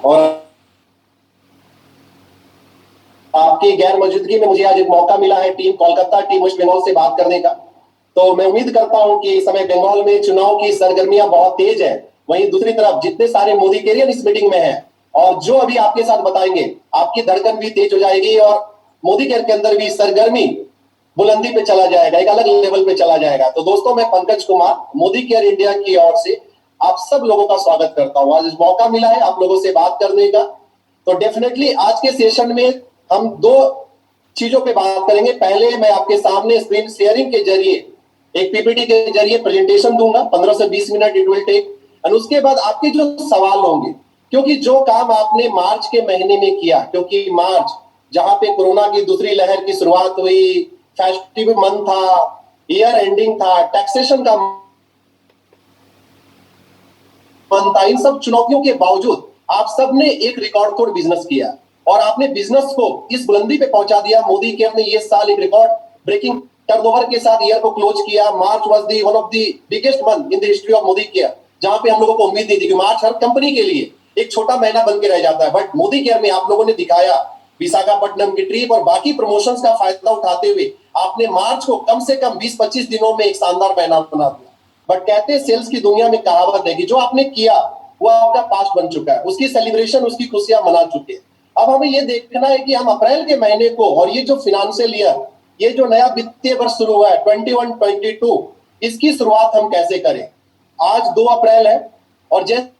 और आपकी गैर मौजूदगी में मुझे आज एक मौका मिला है टीम कोलकाता, टीम वेस्ट बंगाल से बात करने का। तो मैं उम्मीद करता हूं कि इस समय बंगाल में चुनाव की सरगर्मियां बहुत तेज है। वहीं दूसरी तरफ जितने सारे मोदी कैरियर इस मीटिंग में है और जो अभी आपके साथ बताएंगे, आपकी धड़कन भी तेज हो जाएगी और मोदी केयर के अंदर भी सरगर्मी बुलंदी पे चला जाएगा, एक अलग लेवल पे चला जाएगा। तो दोस्तों, मैं पंकज कुमार मोदी केयर इंडिया की ओर से आप सब लोगों का स्वागत करता हूं। आज इस मौका मिला है आप लोगों से बात करने का, तो डेफिनेटली आज के सेशन में हम दो चीजों पे बात करेंगे। पहले मैं आपके सामने स्क्रीन शेयरिंग के जरिए एक पीपीटी के जरिए प्रेजेंटेशन दूंगा, 15 से 20 मिनट इट विल टेक। और उसके बाद आपके जो सवाल होंगे, क्योंकि जो काम आपने मार्च के महीने में किया, क्योंकि मार्च जहां पे कोरोना की दूसरी लहर की शुरुआत हुई, फेस्टिव मंथ था, ईयर एंडिंग था, टैक्सेशन का मंथ था, इन सब चुनौतियों के बावजूद आप सबने एक रिकॉर्ड तोड़ बिजनेस किया और आपने बिजनेस को इस बुलंदी पे पहुंचा दिया। मोदी केयर ने ये साल एक रिकॉर्ड ब्रेकिंग टर्नओवर के साथ ईयर को क्लोज किया। March was the one of the biggest month in the history of Modi care, जहां पे हम लोगों को उम्मीद नहीं थी कि मार्च हर कंपनी के लिए एक छोटा महीना बन के रह जाता है, बट मोदी केयर में आप लोगों ने दिखाया, विशाखापट्टनम की ट्रिप और बाकी प्रमोशंस का फायदा उठाते हुए आपने मार्च को कम से कम 20-25 दिनों में एक शानदार महीना बना दिया। बट कहते हैं सेल्स की दुनिया में कहावत है कि जो आपने किया वो आपका पास्ट बन चुका है, उसकी सेलिब्रेशन, उसकी खुशियां मना चुके हैं। अब हमें ये देखना है कि हम अप्रैल के महीने को और ये जो फिनेंशियल ईयर, ये जो नया वित्तीय वर्ष शुरू हुआ है 21-22, इसकी शुरुआत हम कैसे करें। आज 2 अप्रैल है और जैसे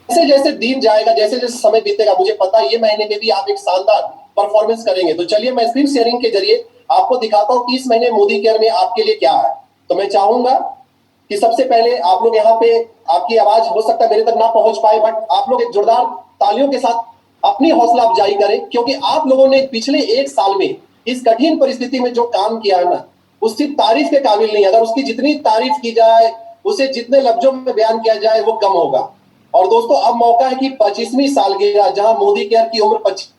जैसे दिन जाएगा, जैसे जैसे समय बीतेगा, मुझे पता है ये महीने में भी आप एक शानदार परफॉर्मेंस करेंगे। तो चलिए मैं स्क्रीन शेयरिंग के जरिए आपको दिखाता हूं कि इस महीने मोदी केयर में आपके लिए क्या है। तो मैं चाहूंगा कि सबसे पहले आप लोग यहाँ पे, आपकी आवाज हो सकता है मेरे तक ना पहुंच पाए, बट आप लोग एक जोरदार तालियों के साथ अपनी हौसला अफजाई करें, क्योंकि आप लोगों ने पिछले 1 साल में इस कठिन परिस्थिति में जो काम किया है ना, वो सिर्फ तारीफ के काबिल नहीं। अगर उसकी जितनी तारीफ की जाए, उसे जितने लफ्जों में बयान किया जाए, वो कम होगा। और दोस्तों, अब मौका है कि 25वीं सालगिरह, जहां मोदी केयर की उम्र 25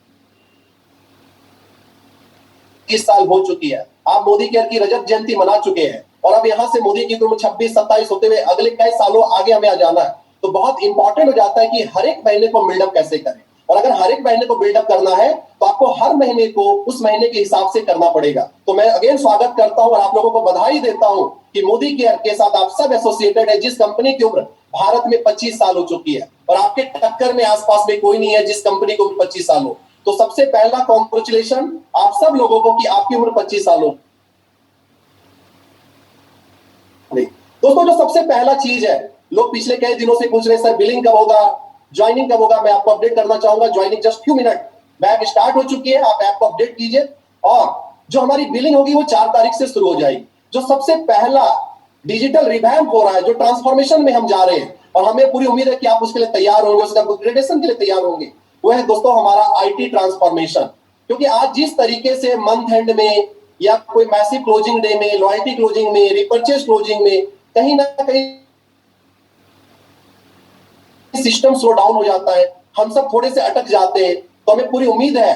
साल हो चुकी है, आप मोदी केयर की रजत जयंती मना चुके हैं और अब यहां से मोदी की उम्र 26-27 होते हुए अगले कई सालों आगे हमें आ जाना है। तो बहुत इंपॉर्टेंट हो जाता है कि हर एक महीने को बिल्डअप कैसे करें, और अगर हर एक महीने को बिल्डअप करना है तो आपको हर महीने को उस महीने के हिसाब से करना पड़ेगा। तो मैं अगेन स्वागत करता हूं और आप लोगों को बधाई देता हूं कि मोदी केयर के साथ आप सब एसोसिएटेड है, जिस कंपनी की उम्र भारत में 25 साल हो चुकी है और आपके टक्कर में आसपास में कोई नहीं है जिस कंपनी की उम्र 25 साल हो। तो सबसे पहला कॉन्ग्रेचुलेशन आप सब लोगों को कि आपकी उम्र 25 साल हो। दोस्तों, जो सबसे पहला चीज है, लोग पिछले कई दिनों से पूछ रहे सर बिलिंग कब होगा, ज्वाइनिंग कब होगा। मैं आपको अपडेट करना चाहूंगा, joining just few minute back start हो चुकी है। आप ऐप को अपडेट कीजिए और जो हमारी बिलिंग होगी वो 4 तारीख से शुरू हो जाएगी। जो सबसे पहला डिजिटल रिवैम्प हो रहा है, जो ट्रांसफॉर्मेशन में हम जा रहे हैं और हमें पूरी उम्मीद है कि आप उसके लिए तैयार होंगे, उसका अपग्रेडेशन के लिए तैयार होंगे, वो है दोस्तों हमारा आईटी ट्रांसफॉर्मेशन। क्योंकि आज जिस तरीके से मंथ एंड में या कोई मैसिव क्लोजिंग डे में, लॉयल्टी क्लोजिंग में, रिपर्चेज क्लोजिंग में कहीं ना कहीं सिस्टम स्लो डाउन हो जाता है, हम सब थोड़े से अटक जाते हैं। तो हमें पूरी उम्मीद है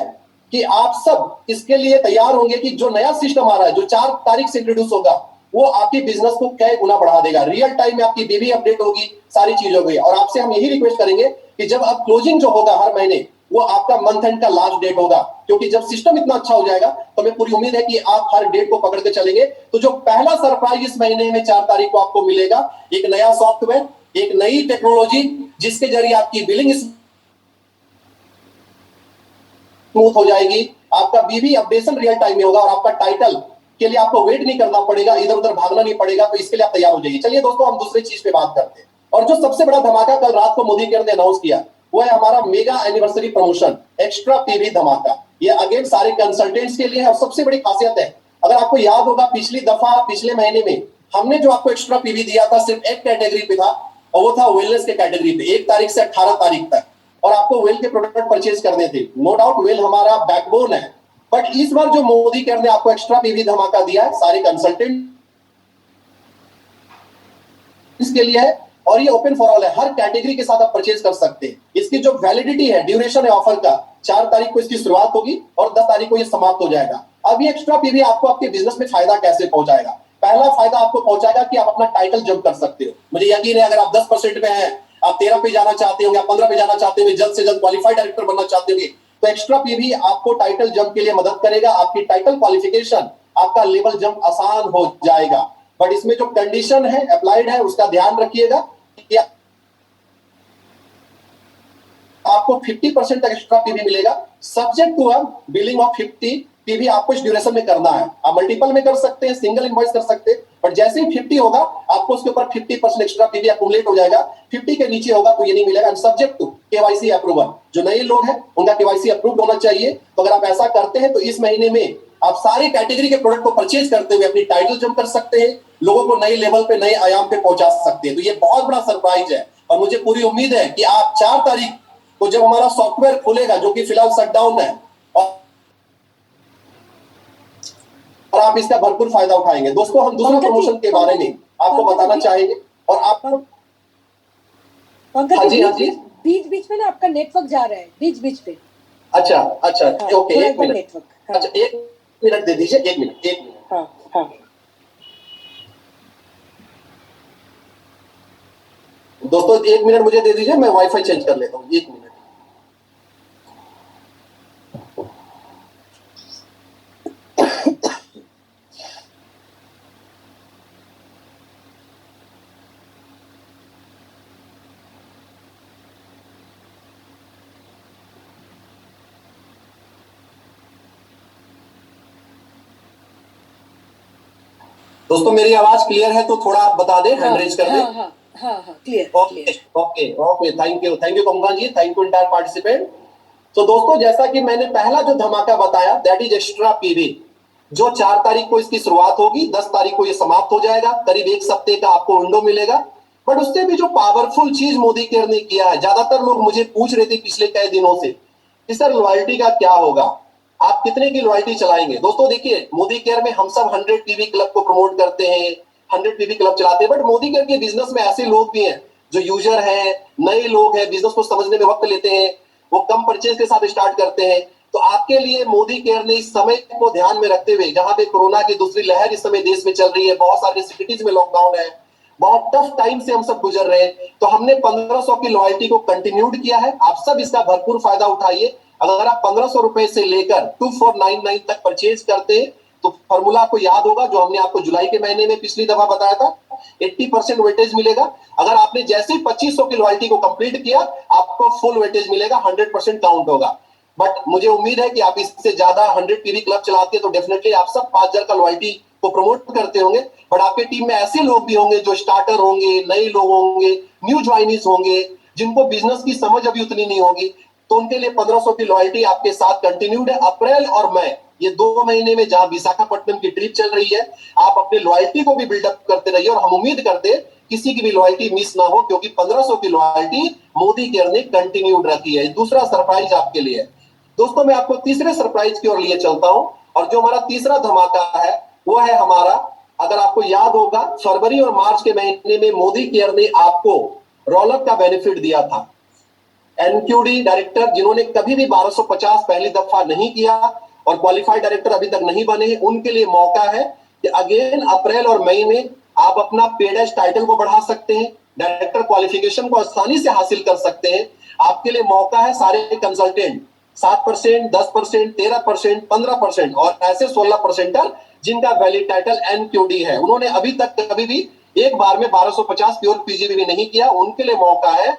कि आप सब इसके लिए तैयार होंगे कि जो नया सिस्टम आ रहा है, जो 4 तारीख से इंट्रोड्यूस होगा, वो आपकी बिजनेस को कई गुना बढ़ा देगा। रियल टाइम में आपकी बीवी अपडेट होगी, सारी चीज होगी। और आपसे हम यही रिक्वेस्ट करेंगे कि जब आप क्लोजिंग जो होगा हर महीने, वो आपका मंथ एंड का लास्ट डेट होगा, क्योंकि जब सिस्टम इतना अच्छा हो जाएगा तो हमें पूरी उम्मीद है कि आप हर डेट को पकड़ के चलेंगे। तो जो पहला सरप्राइज इस महीने में 4 तारीख को आपको मिलेगा, एक नया सॉफ्टवेयर, एक नई टेक्नोलॉजी, जिसके जरिए आपकी बिलिंग स्मूथ हो जाएगी, आपका बीवी अपडेशन रियल टाइम में होगा और आपका टाइटल के लिए आपको वेट नहीं करना पड़ेगा, इधर उधर भागना नहीं पड़ेगा। तो इसके लिए आप तैयार हो जाइए। चलिए दोस्तों, हम दूसरी चीज पे बात करते हैं। और जो सबसे बड़ा धमाका कल रात को मोदी केयर ने अनाउंस किया, वो है हमारा mega anniversary promotion, extra PV धमाका। ये अगेन सारे कंसल्टेंट्स के लिए है और सबसे बड़ी खासियत है, अगर आपको याद होगा पिछली दफा पिछले महीने में हमने जो आपको एक्स्ट्रा पीवी दिया था, सिर्फ एक कैटेगरी पे था और वो था वेलनेस के कैटेगरी पे, 1 तारीख से 18 तारीख तक, और आपको वेल के प्रोडक्ट परचेज करने थे। नो डाउट वेल हमारा बैकबोन है, बट इस बार जो मोदी केयर ने आपको एक्स्ट्रा पीवी धमाका दिया है, सारे कंसल्टेंट इसके लिए है और ये ओपन फॉर ऑल है। हर कैटेगरी के साथ आप परचेज कर सकते हैं। इसकी जो वैलिडिटी है, ड्यूरेशन है ऑफर का, 4 तारीख को इसकी शुरुआत होगी और 10 तारीख को ये समाप्त हो जाएगा। अब ये एक्स्ट्रा पीवी आपको आपके बिजनेस में फायदा कैसे पहुंचाएगा? पहला फायदा आपको पहुंचाएगा कि आप अपना टाइटल जंप कर सकते हो। मुझे यकीन है अगर आप 10% पे हैं, आप 13 पे जाना चाहते होंगे, आप 15 पे जाना चाहते होंगे, जल्द से जल्द क्वालिफाइड डायरेक्टर बनना चाहते होंगे, तो एक्स्ट्रा पीवी आपको टाइटल जंप के लिए मदद करेगा। आपकी टाइटल क्वालिफिकेशन, आपका लेवल जंप आसान हो जाएगा। बट इसमें जो कंडीशन है अप्लाइड है, उसका ध्यान रखिएगा कि आपको 50% तक एक्स्ट्रा पीवी मिलेगा, subject to billing of 50 PV आपको इस ड्यूरेशन में करना है। आप मल्टीपल में कर सकते हैं, सिंगल इनवॉइस कर सकते हैं, बट जैसे ही 50 होगा आपको उसके ऊपर 50% एक्स्ट्रा पीवी अक्यूमुलेट हो जाएगा। 50 के नीचे होगा तो ये नहीं मिलेगा। सब्जेक्ट टू केवाईसी अप्रूवल, जो नए लोग हैं उनका केवाईसी अप्रूव होना चाहिए। तो अगर आप ऐसा करते हैं तो इस महीने में आप सारी कैटेगरी के प्रोडक्ट को परचेज करते हुए अपनी टाइटल जंप कर सकते हैं, लोगों को नए लेवल पे, नए आयाम पे पहुंचा सकते हैं। तो ये बहुत बड़ा सरप्राइज है और मुझे पूरी उम्मीद है कि आप 4 तारीख को जब हमारा सॉफ्टवेयर खुलेगा, जो कि फिलहाल शटडाउन है, और आप इसका भरपूर फायदा उठाएंगे। दोस्तों, हम दूसरा प्रमोशन के बारे में आपको बताना चाहेंगे और आपको हाँ जी बीच बीच में ना आपका नेटवर्क जा रहा है, बीच बीच पे। अच्छा ओके, एक मिनट नेटवर्क। अच्छा 1 मिनट दे दीजिए, 1 मिनट। हाँ दोस्तों 1 मिनट मुझे दे दीजिए, मैं वाईफाई चेंज कर लेता हूँ, 1 मिनट। दोस्तों मेरी आवाज क्लियर है तो थोड़ा आप बता दें, हैंड रेज कर दें। हाँ clear. Okay thank you Kamga ji, thank you entire participant. तो दोस्तों जैसा कि मैंने पहला जो धमाका बताया, दैट इज एक्स्ट्रा पीवी, जो 4 तारीख को इसकी शुरुआत होगी, 10 तारीख को ये समाप्त हो जाएगा। करीब 1 सप्ते का आपको विंडो मिलेगा। बट उससे भी जो पावरफुल चीज मोदी केयर ने किया है, ज्यादातर लोग मुझे पूछ रहे थे पिछले कई दिनों से कि सर लॉयल्टी का क्या होगा, आप कितने की लॉयल्टी चलाएंगे। दोस्तों देखिए, मोदी केयर में हम सब 100 पीवी क्लब को प्रमोट करते हैं, 100 पीवी क्लब चलाते हैं, बट मोदी केयर के बिजनेस में ऐसे लोग भी हैं जो यूजर हैं, नए लोग हैं, बिजनेस को समझने में वक्त लेते हैं, वो कम परचेज के साथ स्टार्ट करते हैं। तो आपके लिए मोदी केयर ने इस समय को ध्यान में रखते हुए, जहां पे कोरोना की दूसरी लहर इस समय देश में चल रही है, बहुत सारी सिटीज में लॉकडाउन है, बहुत टफ टाइम से हम सब गुजर रहे हैं, तो हमने 1500 की लॉयल्टी को कंटिन्यूड किया है। आप सब इसका भरपूर फायदा उठाइए। अगर आप 1500 रुपए से लेकर 2499 तक परचेज करते हैं तो फॉर्मूला आपको याद होगा जो हमने आपको जुलाई के महीने में पिछली दफा बताया था, 80% वेटेज मिलेगा। अगर आपने जैसे ही 2500 की लॉयल्टी को कंप्लीट किया, आपको फुल वेटेज मिलेगा, 100% काउंट होगा। बट मुझे उम्मीद है कि आप इससे ज्यादा 100 पीवी क्लब चलाते हैं तो डेफिनेटली आप सब 5000 का लॉयल्टी को प्रमोट करते होंगे। बट आपके टीम में ऐसे लोग भी होंगे जो स्टार्टर होंगे, नए लोग होंगे, न्यू ज्वाइनीज होंगे, जिनको बिजनेस की समझ अभी उतनी नहीं होगी, तो उनके लिए 1500 की लॉयल्टी आपके साथ कंटिन्यूड है। अप्रैल और मई, ये 2 महीने में जहां विशाखापट्टनम की ट्रिप चल रही है, आप अपने लॉयल्टी को भी बिल्डअप करते रहिए और हम उम्मीद करते हैं किसी की भी लॉयल्टी मिस ना हो, क्योंकि 1500 की लॉयल्टी मोदी केयर ने कंटिन्यूड रखी है। दूसरा सरप्राइज आपके लिए। दोस्तों मैं आपको तीसरे सरप्राइज की ओर लिए चलता हूं, और जो हमारा तीसरा धमाका है वो है हमारा, अगर आपको याद होगा, फरवरी और मार्च के महीने में मोदी केयर ने आपको रोलअप का बेनिफिट दिया था। एनक्यूडी डायरेक्टर जिन्होंने कभी भी 1250 पहली दफा नहीं किया और क्वालिफाइड डायरेक्टर अभी तक नहीं बने, उनके लिए मौका है कि अगेन अप्रैल और मई में आप अपना पेड टाइटल को बढ़ा सकते हैं, डायरेक्टर क्वालिफिकेशन को आसानी से हासिल कर सकते हैं। आपके लिए मौका है, सारे कंसल्टेंट 7%, 10%, 13%, 15% और ऐसे 16% जिनका वैलिड टाइटल एनक्यूडी है, उन्होंने अभी तक कभी भी एक बार में 1250 प्योर पीजीबी नहीं किया, उनके लिए मौका है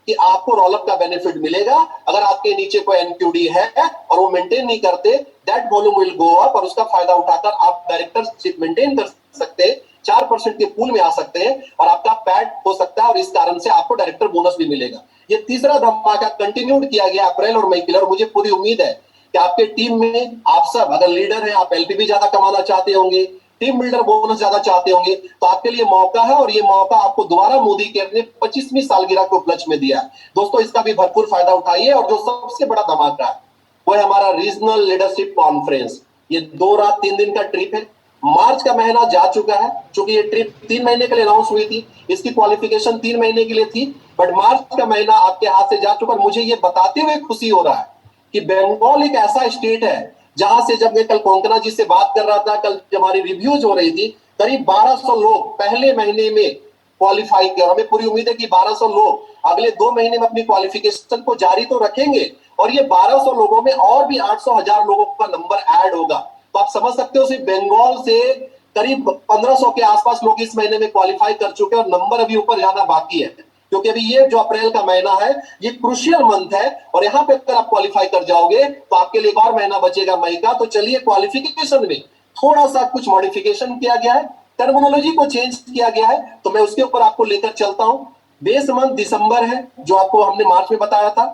कि आपको रोलअप का बेनिफिट मिलेगा। अगर आपके नीचे कोई एनक्यूडी है और वो मेंटेन नहीं करते, that volume will go up और उसका फायदा उठाकर आप डायरेक्टरशिप मेंटेन कर सकते हैं, 4% के पूल में आ सकते हैं और आपका पैड हो सकता है और इस कारण से आपको डायरेक्टर बोनस भी मिलेगा। ये तीसरा धमाका कंटिन्यूड किया गया अप्रैल और मई के लिए, और मुझे पूरी उम्मीद है कि आपके टीम में आप सब अगर लीडर है, आप एलपीबी ज्यादा कमाना चाहते होंगे, टीम बिल्डर बोनस ज्यादा चाहते होंगे, तो आपके लिए मौका है और ये मौका आपको दोबारा मोदी केयर ने 25वीं सालगिरह को उपलक्ष्य में दिया है। दोस्तों इसका भी भरपूर फायदा उठाइए। और जो सबसे बड़ा धमाका है वो है हमारा रीजनल लीडरशिप कॉन्फ्रेंस। ये 2 रात 3 दिन का ट्रिप है। मार्च का महीना जा चुका है, चूंकि ये ट्रिप 3 महीने के लिए अनाउंस हुई थी, इसकी क्वालिफिकेशन 3 महीने के लिए थी, बट मार्च का महीना आपके हाथ से जा चुका। मुझे ये बताते हुए खुशी हो रहा है कि बंगाल एक ऐसा स्टेट है जहां से, जब मैं कल कोंकणा जी से बात कर रहा था, कल जब हमारी रिव्यूज हो रही थी, करीब 1200 लोग पहले महीने में क्वालिफाई किया। हमें पूरी उम्मीद है कि 1200 लोग अगले 2 महीने में अपनी क्वालिफिकेशन को जारी तो रखेंगे और ये 1200 लोगों में और भी 800,000 लोगों का नंबर ऐड होगा। तो आप समझ सकते हो सिर्फ बंगाल से करीब 1500 के आसपास लोग इस महीने में क्वालिफाई कर चुके हैं और नंबर अभी ऊपर जाना बाकी है, क्योंकि अभी ये जो अप्रैल का महीना है ये क्रूशियल मंथ है और यहाँ पे अगर आप क्वालिफाई कर जाओगे तो आपके लिए एक और महीना बचेगा मई का। तो चलिए, क्वालिफिकेशन में थोड़ा सा कुछ मॉडिफिकेशन किया गया है, टर्मिनोलॉजी को चेंज किया गया है, तो मैं उसके ऊपर आपको लेकर चलता हूं। बेस मंथ दिसंबर है, जो आपको हमने मार्च में बताया था।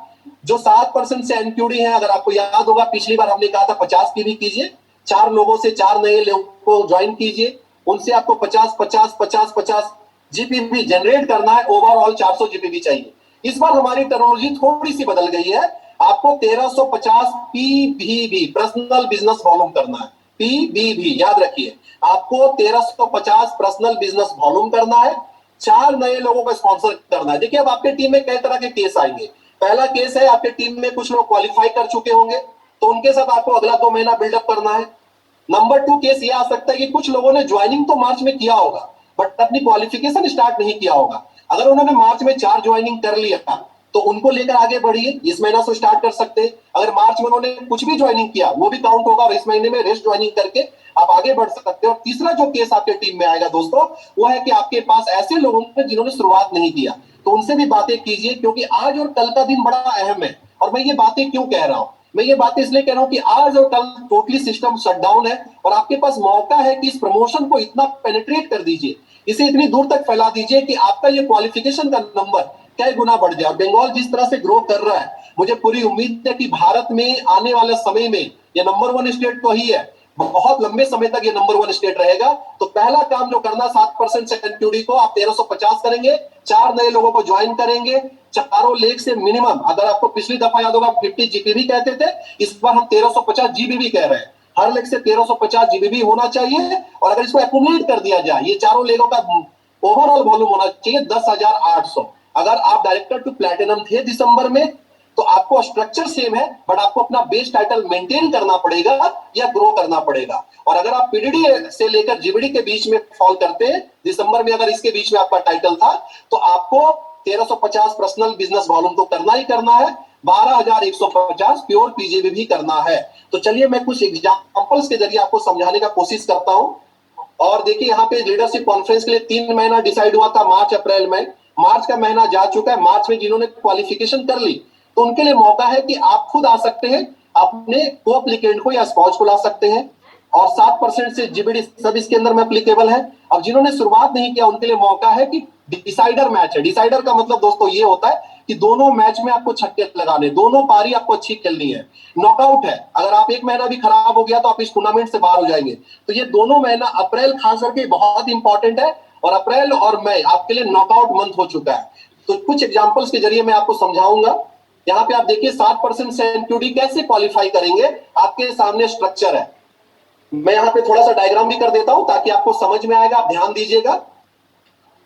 जो 7% से एनक्यूडी है, अगर आपको याद होगा पिछली बार हमने कहा था 50 की भी कीजिए, 4 लोगों से 4 नए लोगों को ज्वाइन कीजिए, उनसे आपको 50 जीपीवी जनरेट करना है। ओवरऑल 400 जीपीवी चाहिए। इस बार हमारी टर्मिनोलॉजी थोड़ी सी बदल गई है। आपको 1350 पीबीवी पर्सनल बिजनेस वॉल्यूम करना है। पीबीवी याद रखिए, आपको 1350 पर्सनल बिजनेस वॉल्यूम करना है, 4 नए लोगों को स्पॉन्सर करना है। देखिए, अब आपके टीम में कई तरह के केस आएंगे। पहला केस है, आपके टीम में कुछ लोग क्वालिफाई कर चुके होंगे, तो उनके साथ आपको अगला 2 महीना बिल्डअप करना है। नंबर 2 केस ये आ सकता है कि कुछ लोगों ने ज्वाइनिंग तो मार्च में किया होगा बट अपनी क्वालिफिकेशन स्टार्ट नहीं किया होगा। अगर उन्होंने मार्च में 4 ज्वाइनिंग कर लिया तो उनको लेकर आगे बढ़िए, इस महीना से स्टार्ट कर सकते हैं। अगर मार्च में उन्होंने कुछ भी ज्वाइनिंग किया वो भी काउंट होगा और इस महीने में रेस्ट ज्वाइनिंग करके आप आगे बढ़ सकते हैं। और तीसरा जो केस आपके टीम में आएगा दोस्तों, वो है कि आपके पास ऐसे लोग होंगे जिन्होंने शुरुआत नहीं किया, तो उनसे भी बातें कीजिए, क्योंकि आज और कल का दिन बड़ा अहम है। और मैं ये बातें क्यों कह रहा हूं, मैं ये बातें इसलिए कह रहा हूं कि आज और कल टोटली सिस्टम शटडाउन है और आपके पास मौका है कि इस प्रमोशन को इतना पेनिट्रेट कर दीजिए, इसे इतनी दूर तक फैला दीजिए कि आपका ये क्वालिफिकेशन का नंबर कई गुना बढ़ जाए। बंगाल जिस तरह से ग्रो कर रहा है, मुझे पूरी उम्मीद है कि भारत में आने वाले समय में ये नंबर 1 स्टेट तो ही है, बहुत लंबे समय तक ये नंबर 1 स्टेट रहेगा। तो पहला काम जो करना, 7% से एनक्यूडी को आप 1350 करेंगे, 4 नए लोगों को ज्वाइन करेंगे, चारों लेग से मिनिमम, अगर आपको पिछली दफा याद होगा 50 जीबीबी कहते थे, इस बार हम 1350 जीबीबी कह रहे हैं। हर लेग से 1350 जीबीबी होना चाहिए और अगर इसको एक्यूमुलेट कर दिया जाए, ये चारों लेगों का ओवरऑल वॉल्यूम होना चाहिए 10,800। अगर आप डायरेक्टर टू प्लैटिनम थे दिसंबर में तो आपको स्ट्रक्चर सेम है बट आपको अपना बेस टाइटल मेंटेन करना पड़ेगा या ग्रो करना पड़ेगा। और अगर आप पीडीडी से लेकर जीबीडी के बीच में फॉल करते हैं, दिसंबर में अगर इसके बीच में आपका टाइटल था, तो आपको 1350 पर्सनल बिजनेस वॉल्यूम तो करना ही करना है, 12,150 प्योर पीजीबी भी करना है। तो चलिए, मैं कुछ एग्जांपल्स के जरिए आपको समझाने का कोशिश करता हूं। और देखिए, यहाँ पे लीडरशिप कॉन्फ्रेंस के लिए 3 महीना डिसाइड हुआ था, मार्च अप्रैल में। मार्च का महीना जा चुका है। मार्च में जिन्होंने क्वालिफिकेशन कर ली तो उनके लिए मौका है कि आप खुद आ सकते हैं, अपने को एप्लीकेंट को या स्पॉन्ज को ला सकते हैं और 7% से जीबीडी सब इसके अंदर में एप्लीकेबल है। अब जिन्होंने शुरुआत नहीं किया उनके लिए मौका है कि डिसाइडर मैच है। डिसाइडर का मतलब दोस्तों ये होता है कि दोनों मैच में आपको छक्के लगाने, दोनों पारी आपको अच्छी खेलनी है। नॉकआउट है, अगर आप एक महीना भी खराब हो गया तो आप इस टूर्नामेंट से बाहर हो जाएंगे। तो ये दोनों महीना, अप्रैल खास करके बहुत इंपॉर्टेंट है और अप्रैल और मई आपके लिए नॉकआउट मंथ हो चुका है। तो कुछ एग्जांपल्स के जरिए मैं आपको समझाऊंगा। यहाँ पे आप देखिए 7% से एनक्यूडी कैसे क्वालिफाई करेंगे, आपके सामने स्ट्रक्चर है। मैं यहाँ पे थोड़ा सा डायग्राम भी कर देता हूं ताकि आपको समझ में आएगा, आप ध्यान दीजिएगा।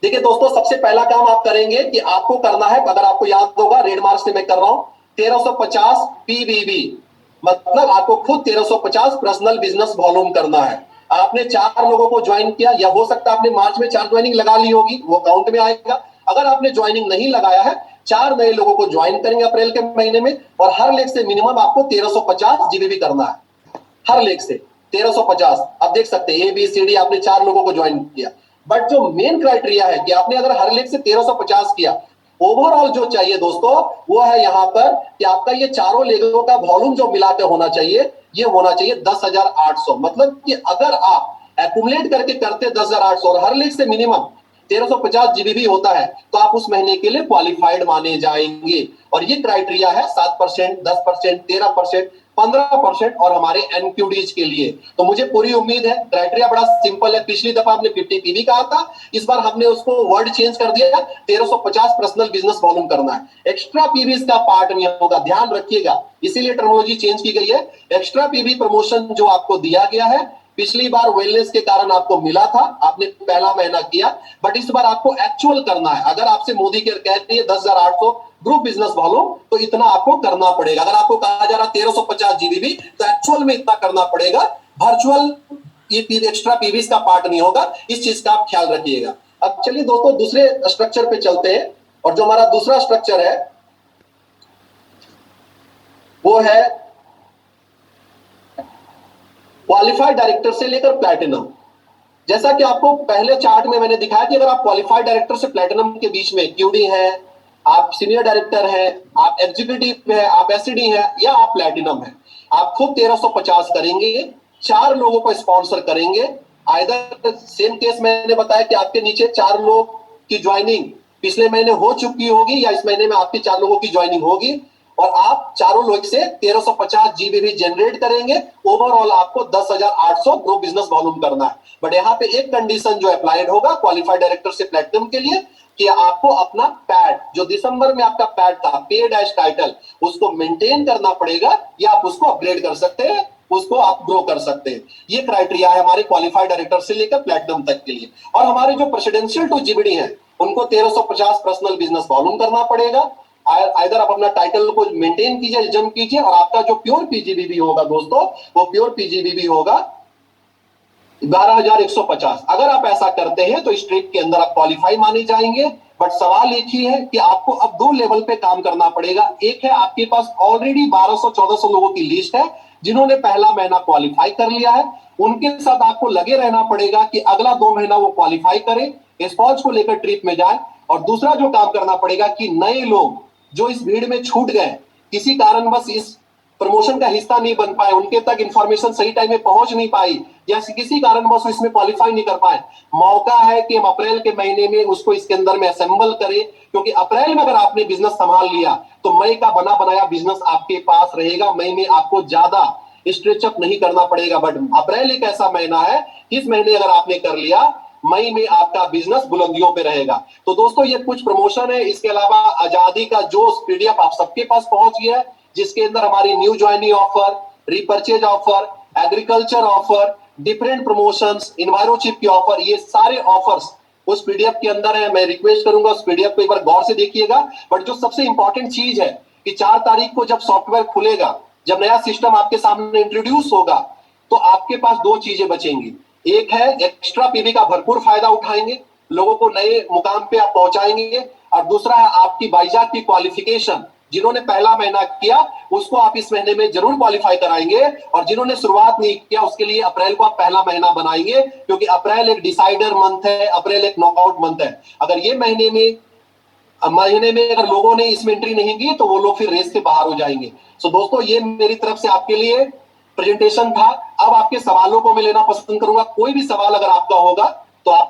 देखिए दोस्तों, सबसे पहला काम आप करेंगे कि आपको करना है, अगर आपको याद होगा रेड मार्क से मैं कर रहा हूं, 1350 पीबीबी, मतलब आपको खुद 1350 पर्सनल बिजनेस वॉल्यूम करना है। आपने 4 लोगों को ज्वाइन किया, या हो सकता है आपने मार्च में 4 ज्वाइनिंग लगा ली होगी, वो काउंट में आएगा। अगर आपने ज्वाइनिंग नहीं लगाया है, 4 नए लोगों को ज्वाइन करेंगे अप्रैल के महीने में और हर लेग से मिनिमम आपको 1350 जीबीबी करना है। हर लेग से 1350। आप देख सकते हैं ABCD आपने 4 लोगों को ज्वाइन किया, बट जो मेन क्राइटेरिया है कि आपने अगर हर लेग से 1350 किया, ओवरऑल जो चाहिए दोस्तों वो है यहाँ पर कि आपका ये चारों लेगों का वॉल्यूम जो मिलाकर होना चाहिए, ये होना चाहिए 10,800। मतलब कि अगर आप एक्यूमुलेट करके करते 10,800 और हर लेग से मिनिमम 1350 जीबीबी होता है तो आप उस महीने के लिए क्वालिफाइड माने जाएंगे। और ये क्राइटेरिया है 7%, 10%, 13%, 15% और हमारे एनक्यूडीज के लिए। तो मुझे पूरी उम्मीद है, क्राइटेरिया बड़ा सिंपल है। पिछली दफा हमने 50 पीवी कहा था, इस बार हमने उसको वर्ड चेंज कर दिया, 1350 पर्सनल बिजनेस वॉल्यूम करना है। एक्स्ट्रा पीवी इसका पार्ट नहीं होगा, ध्यान रखिएगा, इसीलिए टर्मिनोलॉजी चेंज की गई है। एक्स्ट्रा पीवी प्रमोशन जो आपको दिया गया है, पिछली बार वेलनेस के कारण आपको मिला था, आपने पहला महीना किया, बट इस बार आपको एक्चुअल करना है। अगर आपसे मोदी केयर कहती है 10,800 ग्रुप बिजनेस वॉल्यूम, तो इतना आपको करना पड़ेगा। अगर आपको कहा जा रहा 1350 जीबीबी, तो एक्चुअल में इतना करना पड़ेगा। वर्चुअल ये एक्स्ट्रा पीवीस का पार्ट नहीं होगा, इस चीज का आप ख्याल रखिएगा। अब चलिए दोस्तों दूसरे स्ट्रक्चर पे चलते हैं, और जो हमारा दूसरा स्ट्रक्चर है वो है क्वालिफाइड डायरेक्टर से लेकर प्लैटिनम। जैसा कि आपको पहले चार्ट में मैंने दिखाया कि अगर आप क्वालिफाइड डायरेक्टर से प्लैटिनम के बीच में क्यूडी है, आप सीनियर डायरेक्टर है, आप एग्जीक्यूटिव है, आप एसडी है, या आप प्लैटिनम है, आप खुद 1350 करेंगे, 4 लोगों को स्पॉन्सर करेंगे। आइदर सेम केस मैंने बताया कि आपके नीचे 4 लोग की ज्वाइनिंग पिछले महीने हो चुकी होगी या इस महीने में आपके 4 लोगों की ज्वाइनिंग होगी, और आप चारों लोग से 1350 जीबीबी जनरेट करेंगे। ओवरऑल आपको 10,800 ग्रो बिजनेस वॉल्यूम करना है। बट यहाँ पे एक कंडीशन जो अप्लाइड होगा क्वालिफाइड डायरेक्टर से प्लैटिनम के लिए, कि आपको अपना पैड जो दिसंबर में आपका पैड था, पेड एज टाइटल, उसको मेंटेन करना पड़ेगा, या आप उसको अपग्रेड कर सकते हैं, उसको आप ग्रो कर सकते हैं। ये क्राइटेरिया है हमारे क्वालिफाइड डायरेक्टर से लेकर प्लैटिनम तक के लिए। और हमारे जो प्रेसिडेंशियल टू जीबीडी है उनको 1350 पर्सनल बिजनेस वॉल्यूम करना पड़ेगा। आइदर आप अपना टाइटल को मेंटेन कीजिए, जम कीजिए, और आपका जो प्योर पीजीबीबी होगा दोस्तों, वो प्योर पीजीबीबी होगा 12,150। अगर आप ऐसा करते हैं तो इस ट्रिप के अंदर आप क्वालिफाई माने जाएंगे। बट सवाल एक ही है कि आपको अब 2 लेवल पे काम करना पड़ेगा। एक है आपके पास ऑलरेडी 1200-1400 लोगों की लिस्ट है जिन्होंने पहला महीना क्वालिफाई कर लिया है, उनके साथ आपको लगे रहना पड़ेगा कि अगला 2 महीना वो क्वालिफाई करें, स्पॉन्ज को लेकर ट्रिप में जाए। और दूसरा जो काम करना पड़ेगा कि नए लोग जो इस भीड़ में छूट गए, किसी कारणवश इस प्रमोशन का हिस्सा नहीं बन पाए, उनके तक इंफॉर्मेशन सही टाइम में पहुंच नहीं पाई, या किसी कारणवश इसमें क्वालिफाई नहीं कर पाए, मौका है कि हम अप्रैल के महीने में उसको इसके अंदर में असेंबल करें। क्योंकि अप्रैल में अगर आपने बिजनेस संभाल लिया तो मई का बना बनाया बिजनेस आपके पास रहेगा। मई में आपको ज्यादा स्ट्रेचअप नहीं करना पड़ेगा। बट अप्रैल एक ऐसा महीना है, इस महीने अगर आपने कर लिया, मई में आपका बिजनेस बुलंदियों पे रहेगा। तो दोस्तों ये कुछ प्रमोशन है। इसके अलावा आजादी का जोश पीडीएफ आप सबके पास पहुंच गया है, जिसके अंदर हमारी new joining offer, repurchase offer, agriculture offer, different promotions, इन्वायरोचिप की ऑफर, ये सारे ऑफर्स उस पीडीएफ के अंदर है। मैं रिक्वेस्ट करूंगा उस पीडीएफ को एक बार गौर से देखिएगा। बट जो सबसे इंपॉर्टेंट चीज है कि 4 तारीख को जब सॉफ्टवेयर खुलेगा, जब नया सिस्टम आपके सामने इंट्रोड्यूस होगा, तो आपके पास 2 चीजें बचेंगी। एक है एक्स्ट्रा पीवी का भरपूर फायदा उठाएंगे, लोगों को नए मुकाम पे आप पहुंचाएंगे, और दूसरा है आपकी बाईजाक की क्वालिफिकेशन। जिन्होंने पहला महीना किया उसको आप इस महीने में जरूर क्वालिफाई कराएंगे, और जिन्होंने शुरुआत नहीं किया उसके लिए अप्रैल को आप पहला महीना बनाएंगे, क्योंकि अप्रैल एक डिसाइडर मंथ है, अप्रैल एक नॉकआउट मंथ है। अगर ये महीने में अगर लोगों ने इसमें एंट्री नहीं की तो वो लोग फिर रेस से बाहर हो जाएंगे। सो दोस्तों ये मेरी तरफ से आपके लिए प्रेजेंटेशन था। अब आपके सवालों को मैं लेना पसंद करूंगा। कोई भी सवाल अगर आपका होगा तो आप